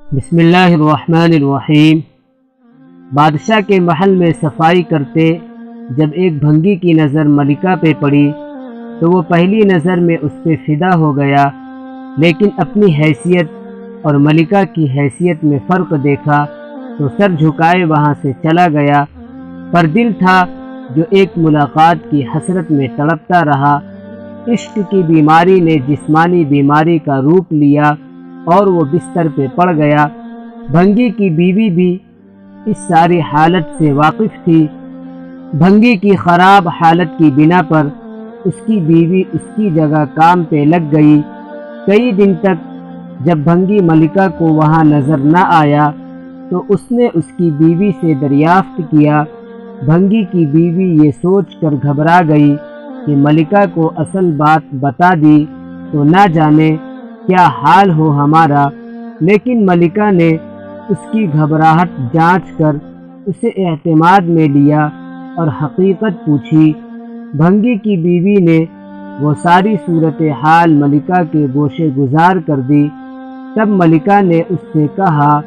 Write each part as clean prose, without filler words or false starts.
بسم اللہ الرحمن الرحیم۔ بادشاہ کے محل میں صفائی کرتے جب ایک بھنگی کی نظر ملکہ پہ پڑی تو وہ پہلی نظر میں اس پہ فدا ہو گیا، لیکن اپنی حیثیت اور ملکہ کی حیثیت میں فرق دیکھا تو سر جھکائے وہاں سے چلا گیا، پر دل تھا جو ایک ملاقات کی حسرت میں تڑپتا رہا۔ عشق کی بیماری نے جسمانی بیماری کا روپ لیا اور وہ بستر پہ پڑ گیا۔ بھنگی کی بیوی بھی اس ساری حالت سے واقف تھی۔ بھنگی کی خراب حالت کی بنا پر اس کی بیوی اس کی جگہ کام پہ لگ گئی۔ کئی دن تک جب بھنگی ملکہ کو وہاں نظر نہ آیا تو اس نے اس کی بیوی سے دریافت کیا۔ بھنگی کی بیوی یہ سوچ کر گھبرا گئی کہ ملکہ کو اصل بات بتا دی تو نہ جانے کیا حال ہو ہمارا، لیکن ملکہ نے اس کی گھبراہٹ جانچ کر اسے اعتماد میں لیا اور حقیقت پوچھی۔ بھنگی کی بیوی نے وہ ساری صورتحال ملکہ کے گوشے گزار کر دی۔ تب ملکہ نے اس سے کہا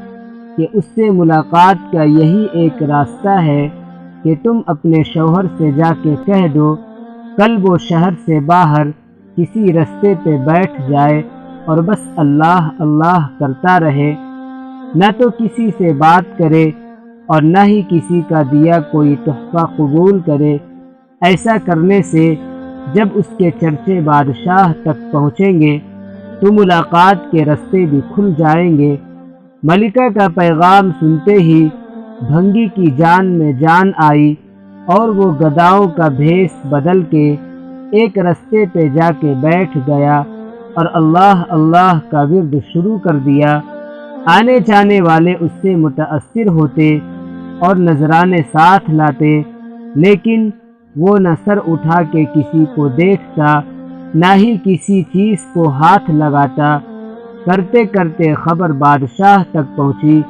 کہ اس سے ملاقات کا یہی ایک راستہ ہے کہ تم اپنے شوہر سے جا کے کہہ دو کل وہ شہر سے باہر کسی رستے پہ بیٹھ جائے اور بس اللہ اللہ کرتا رہے، نہ تو کسی سے بات کرے اور نہ ہی کسی کا دیا کوئی تحفہ قبول کرے۔ ایسا کرنے سے جب اس کے چرچے بادشاہ تک پہنچیں گے تو ملاقات کے رستے بھی کھل جائیں گے۔ ملکہ کا پیغام سنتے ہی بھنگی کی جان میں جان آئی اور وہ گداؤں کا بھیس بدل کے ایک رستے پہ جا کے بیٹھ گیا اور اللہ اللہ کا ورد شروع کر دیا۔ آنے جانے والے اس سے متاثر ہوتے اور نذرانے ساتھ لاتے، لیکن وہ نہ سر اٹھا کے کسی کو دیکھتا نہ ہی کسی چیز کو ہاتھ لگاتا۔ کرتے کرتے خبر بادشاہ تک پہنچی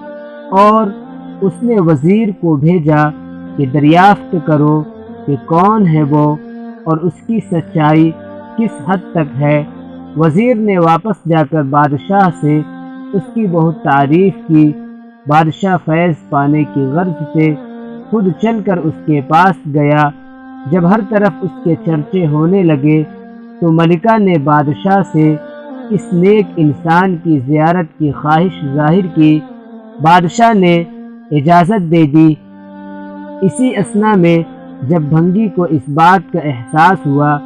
اور اس نے وزیر کو بھیجا کہ دریافت کرو کہ کون ہے وہ اور اس کی سچائی کس حد تک ہے۔ وزیر نے واپس جا کر بادشاہ سے اس کی بہت تعریف کی۔ بادشاہ فیض پانے کی غرض سے خود چل کر اس کے پاس گیا۔ جب ہر طرف اس کے چرچے ہونے لگے تو ملکہ نے بادشاہ سے اس نیک انسان کی زیارت کی خواہش ظاہر کی۔ بادشاہ نے اجازت دے دی۔ اسی اثنا میں جب بھنگی کو اس بات کا احساس ہوا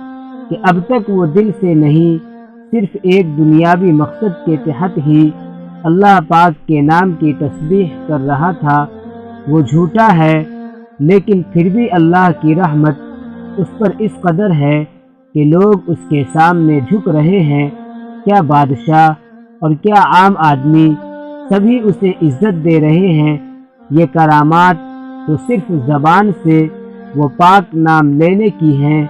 کہ اب تک وہ دل سے نہیں صرف ایک دنیاوی مقصد کے تحت ہی اللہ پاک کے نام کی تسبیح کر رہا تھا، وہ جھوٹا ہے، لیکن پھر بھی اللہ کی رحمت اس پر اس قدر ہے کہ لوگ اس کے سامنے جھک رہے ہیں، کیا بادشاہ اور کیا عام آدمی سبھی اسے عزت دے رہے ہیں۔ یہ کرامات تو صرف زبان سے وہ پاک نام لینے کی ہیں،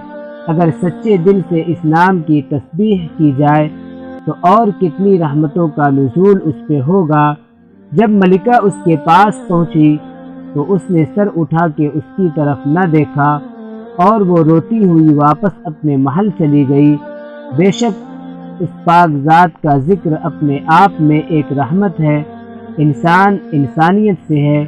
اگر سچے دل سے اس نام کی تسبیح کی جائے تو اور کتنی رحمتوں کا نزول اس پہ ہوگا۔ جب ملکہ اس کے پاس پہنچی تو اس نے سر اٹھا کے اس کی طرف نہ دیکھا اور وہ روتی ہوئی واپس اپنے محل چلی گئی۔ بے شک اس پاک ذات کا ذکر اپنے آپ میں ایک رحمت ہے، انسان انسانیت سے ہے۔